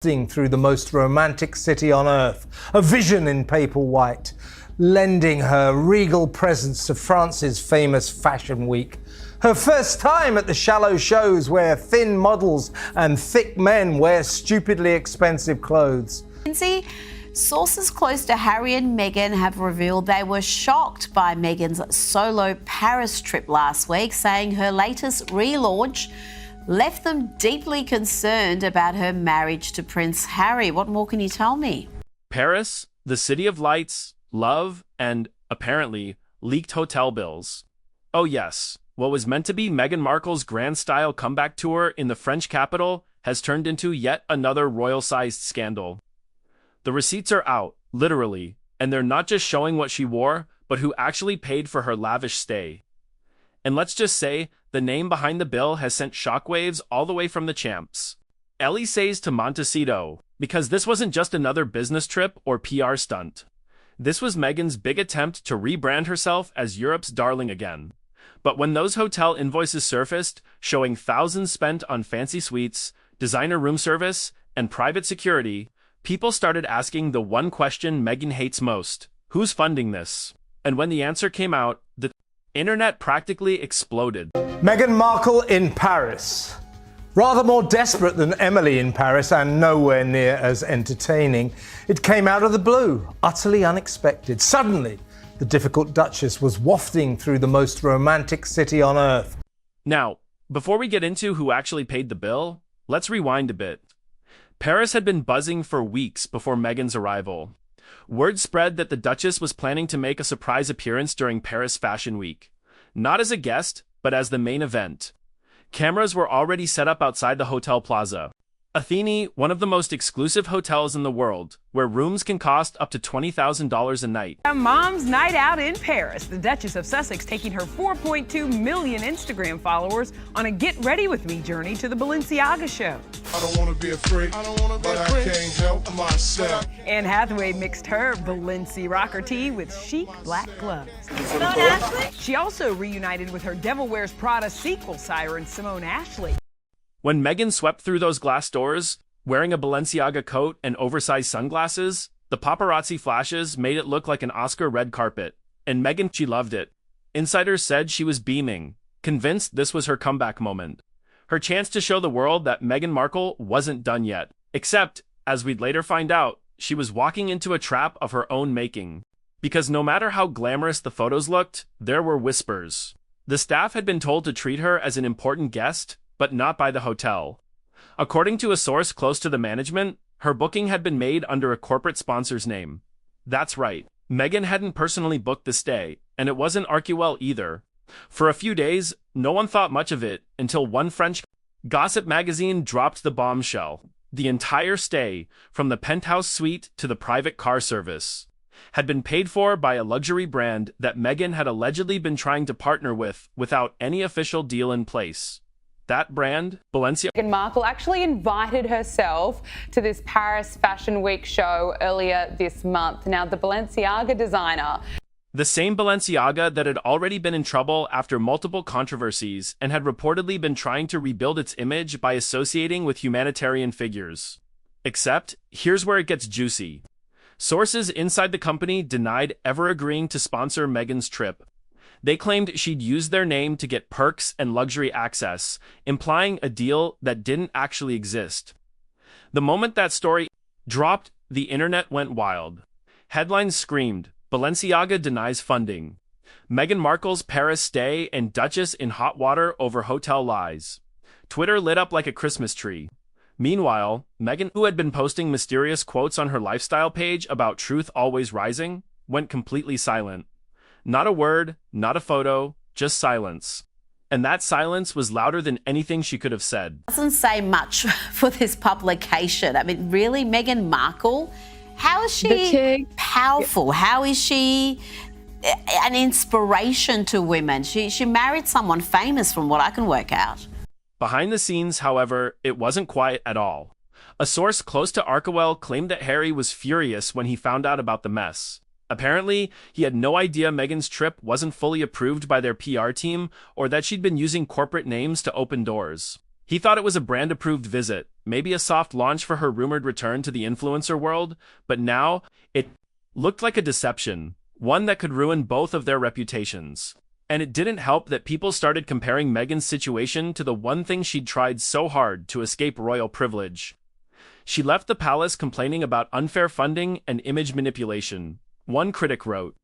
through the most romantic city on earth, a vision in papal white, lending her regal presence to France's famous Fashion Week. Her first time at the shallow shows where thin models and thick men wear stupidly expensive clothes. Sources close to Harry and Meghan have revealed they were shocked by Meghan's solo Paris trip last week, saying her latest relaunch left them deeply concerned about her marriage to Prince Harry. What more can you tell me? Paris, the city of lights, love, and, apparently, leaked hotel bills. Oh yes, what was meant to be Meghan Markle's grand-style comeback tour in the French capital has turned into yet another royal-sized scandal. The receipts are out, literally, and they're not just showing what she wore, but who actually paid for her lavish stay. And let's just say, the name behind the bill has sent shockwaves all the way from the champs. Élysées to Montecito, because this wasn't just another business trip or PR stunt. This was Meghan's big attempt to rebrand herself as Europe's darling again. But when those hotel invoices surfaced, showing thousands spent on fancy suites, designer room service, and private security, people started asking the one question Meghan hates most: who's funding this? And when the answer came out, the internet practically exploded. Meghan Markle in Paris. Rather more desperate than Emily in Paris and nowhere near as entertaining. It came out of the blue, utterly unexpected. Suddenly, the difficult Duchess was wafting through the most romantic city on earth. Now, before we get into who actually paid the bill, let's rewind a bit. Paris had been buzzing for weeks before Meghan's arrival. Word spread that the Duchess was planning to make a surprise appearance during Paris Fashion Week. Not as a guest, but as the main event. Cameras were already set up outside the Hotel Plaza. Athene, one of the most exclusive hotels in the world, where rooms can cost up to $20,000 a night. A mom's night out in Paris. The Duchess of Sussex taking her 4.2 million Instagram followers on a Get Ready With Me journey to the Balenciaga show. I don't want to be a freak, but I can't help myself. Anne Hathaway mixed her Balenci rocker tee with chic black gloves. She also reunited with her Devil Wears Prada sequel siren Simone Ashley. When Meghan swept through those glass doors, wearing a Balenciaga coat and oversized sunglasses, the paparazzi flashes made it look like an Oscar red carpet. And Meghan, she loved it. Insiders said she was beaming, convinced this was her comeback moment. Her chance to show the world that Meghan Markle wasn't done yet. Except, as we'd later find out, she was walking into a trap of her own making. Because no matter how glamorous the photos looked, there were whispers. The staff had been told to treat her as an important guest, but not by the hotel. According to a source close to the management, her booking had been made under a corporate sponsor's name. That's right, Meghan hadn't personally booked the stay, and it wasn't Arcueil either. For a few days, no one thought much of it until one French gossip magazine dropped the bombshell. The entire stay, from the penthouse suite to the private car service, had been paid for by a luxury brand that Meghan had allegedly been trying to partner with without any official deal in place. That brand, Balenciaga. Meghan Markle actually invited herself to this Paris Fashion Week show earlier this month. Now, the Balenciaga designer, the same Balenciaga that had already been in trouble after multiple controversies and had reportedly been trying to rebuild its image by associating with humanitarian figures. Except, here's where it gets juicy. Sources inside the company denied ever agreeing to sponsor Meghan's trip. They claimed she'd used their name to get perks and luxury access, implying a deal that didn't actually exist. The moment that story dropped, the internet went wild. Headlines screamed, Balenciaga denies funding. Meghan Markle's Paris stay and Duchess in hot water over hotel lies. Twitter lit up like a Christmas tree. Meanwhile, Meghan, who had been posting mysterious quotes on her lifestyle page about truth always rising, went completely silent. Not a word, not a photo, just silence. And that silence was louder than anything she could have said. Doesn't say much for this publication. I mean, really, Meghan Markle? How is she powerful? How is she an inspiration to women? She married someone famous from what I can work out. Behind the scenes, however, it wasn't quiet at all. A source close to Arcueil claimed that Harry was furious when he found out about the mess. Apparently, he had no idea Meghan's trip wasn't fully approved by their PR team or that she'd been using corporate names to open doors. He thought it was a brand-approved visit, maybe a soft launch for her rumored return to the influencer world, but now it looked like a deception, one that could ruin both of their reputations. And it didn't help that people started comparing Meghan's situation to the one thing she'd tried so hard to escape royal privilege. She left the palace complaining about unfair funding and image manipulation, one critic wrote.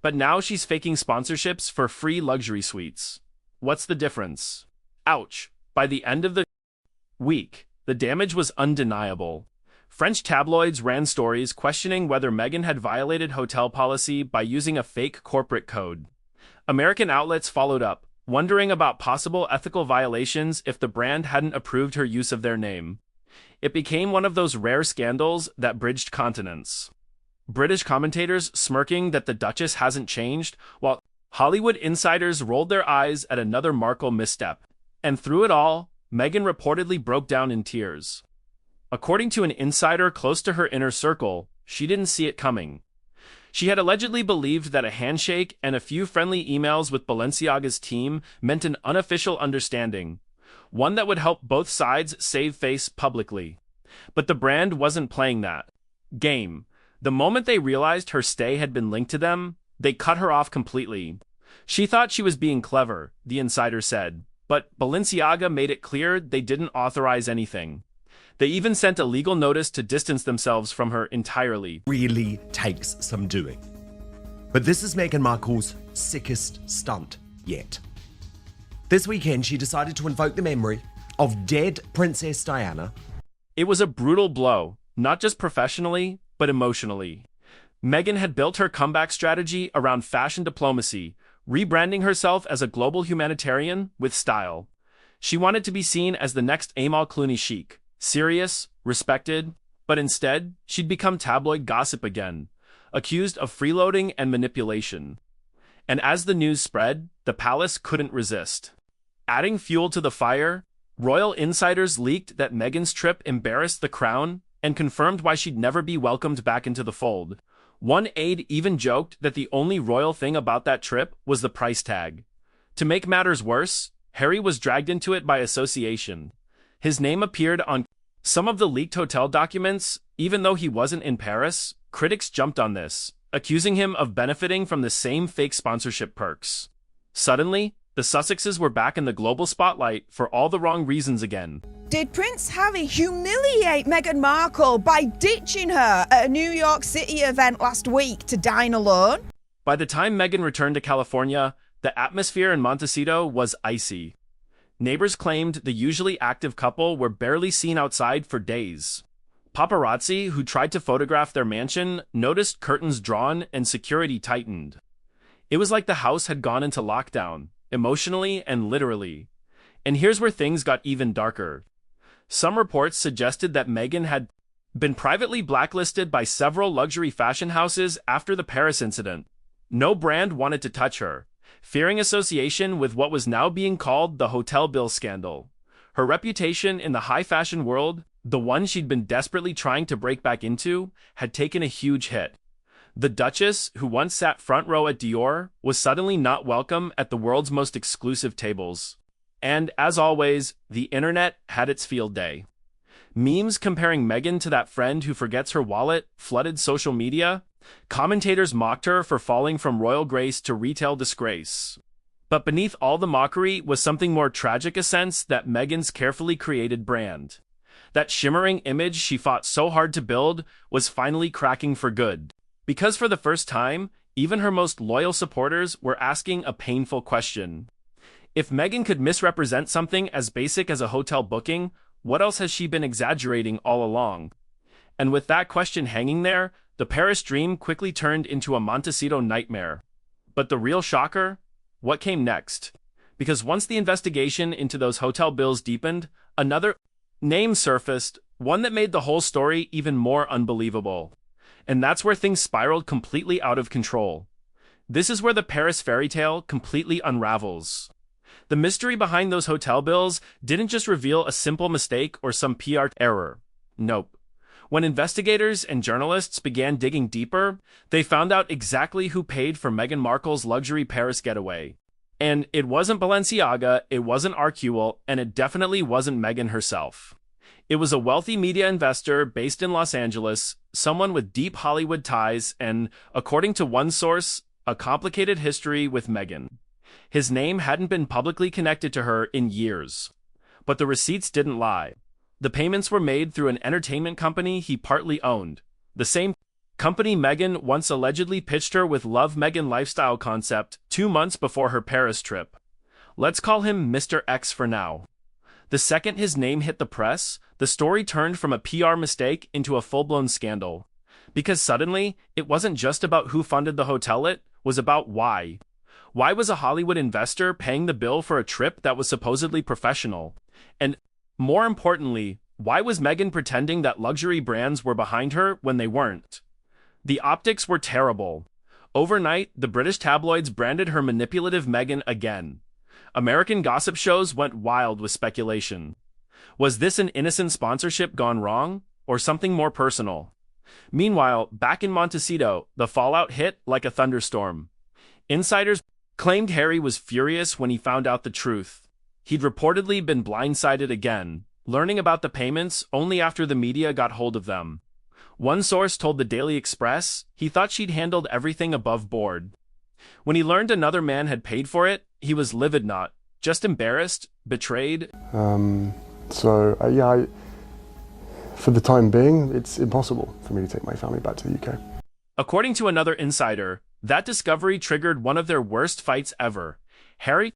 But now she's faking sponsorships for free luxury suites. What's the difference? Ouch. By the end of the week, the damage was undeniable. French tabloids ran stories questioning whether Meghan had violated hotel policy by using a fake corporate code. American outlets followed up, wondering about possible ethical violations if the brand hadn't approved her use of their name. It became one of those rare scandals that bridged continents. British commentators smirking that the Duchess hasn't changed, while Hollywood insiders rolled their eyes at another Markle misstep. And through it all, Meghan reportedly broke down in tears. According to an insider close to her inner circle, she didn't see it coming. She had allegedly believed that a handshake and a few friendly emails with Balenciaga's team meant an unofficial understanding, one that would help both sides save face publicly. But the brand wasn't playing that game. The moment they realized her stay had been linked to them, they cut her off completely. She thought she was being clever, the insider said, but Balenciaga made it clear they didn't authorize anything. They even sent a legal notice to distance themselves from her entirely. Really takes some doing. But this is Meghan Markle's sickest stunt yet. This weekend, she decided to invoke the memory of dead Princess Diana. It was a brutal blow, not just professionally, but emotionally. Meghan had built her comeback strategy around fashion diplomacy, rebranding herself as a global humanitarian with style. She wanted to be seen as the next Amal Clooney chic, serious, respected, but instead, she'd become tabloid gossip again, accused of freeloading and manipulation. And as the news spread, the palace couldn't resist. Adding fuel to the fire, royal insiders leaked that Meghan's trip embarrassed the crown and confirmed why she'd never be welcomed back into the fold. One aide even joked that the only royal thing about that trip was the price tag. To make matters worse, Harry was dragged into it by association. His name appeared on some of the leaked hotel documents, even though he wasn't in Paris. Critics jumped on this, accusing him of benefiting from the same fake sponsorship perks. Suddenly, the Sussexes were back in the global spotlight for all the wrong reasons again. Did Prince Harry humiliate Meghan Markle by ditching her at a New York City event last week to dine alone? By the time Meghan returned to California, the atmosphere in Montecito was icy. Neighbors claimed the usually active couple were barely seen outside for days. Paparazzi, who tried to photograph their mansion, noticed curtains drawn and security tightened. It was like the house had gone into lockdown, emotionally and literally. And here's where things got even darker. Some reports suggested that Meghan had been privately blacklisted by several luxury fashion houses after the Paris incident. No brand wanted to touch her, fearing association with what was now being called the hotel bill scandal. Her reputation in the high fashion world, the one she'd been desperately trying to break back into, had taken a huge hit. The Duchess, who once sat front row at Dior, was suddenly not welcome at the world's most exclusive tables. And, as always, the internet had its field day. Memes comparing Meghan to that friend who forgets her wallet flooded social media. Commentators mocked her for falling from royal grace to retail disgrace. But beneath all the mockery was something more tragic, a sense that Meghan's carefully created brand, that shimmering image she fought so hard to build, was finally cracking for good. Because for the first time, even her most loyal supporters were asking a painful question. If Meghan could misrepresent something as basic as a hotel booking, what else has she been exaggerating all along? And with that question hanging there, the Paris dream quickly turned into a Montecito nightmare. But the real shocker? What came next? Because once the investigation into those hotel bills deepened, another name surfaced, one that made the whole story even more unbelievable. And that's where things spiraled completely out of control. This is where the Paris fairy tale completely unravels. The mystery behind those hotel bills didn't just reveal a simple mistake or some PR error. Nope. When investigators and journalists began digging deeper, they found out exactly who paid for Meghan Markle's luxury Paris getaway. And it wasn't Balenciaga, it wasn't Arcueil, and it definitely wasn't Meghan herself. It was a wealthy media investor based in Los Angeles, someone with deep Hollywood ties and, according to one source, a complicated history with Meghan. His name hadn't been publicly connected to her in years. But the receipts didn't lie. The payments were made through an entertainment company he partly owned. The same company Meghan once allegedly pitched her with Love Meghan lifestyle concept 2 months before her Paris trip. Let's call him Mr. X for now. The second his name hit the press, the story turned from a PR mistake into a full-blown scandal. Because suddenly, it wasn't just about who funded the hotel, it was about why. Why was a Hollywood investor paying the bill for a trip that was supposedly professional? And, more importantly, why was Meghan pretending that luxury brands were behind her when they weren't? The optics were terrible. Overnight, the British tabloids branded her manipulative Meghan again. American gossip shows went wild with speculation. Was this an innocent sponsorship gone wrong, or something more personal? Meanwhile, back in Montecito, the fallout hit like a thunderstorm. Insiders claimed Harry was furious when he found out the truth. He'd reportedly been blindsided again, learning about the payments only after the media got hold of them. One source told the Daily Express he thought she'd handled everything above board. When he learned another man had paid for it, he was livid, not just embarrassed, betrayed. For the time being, it's impossible for me to take my family back to the UK. According to another insider, that discovery triggered one of their worst fights ever. Harry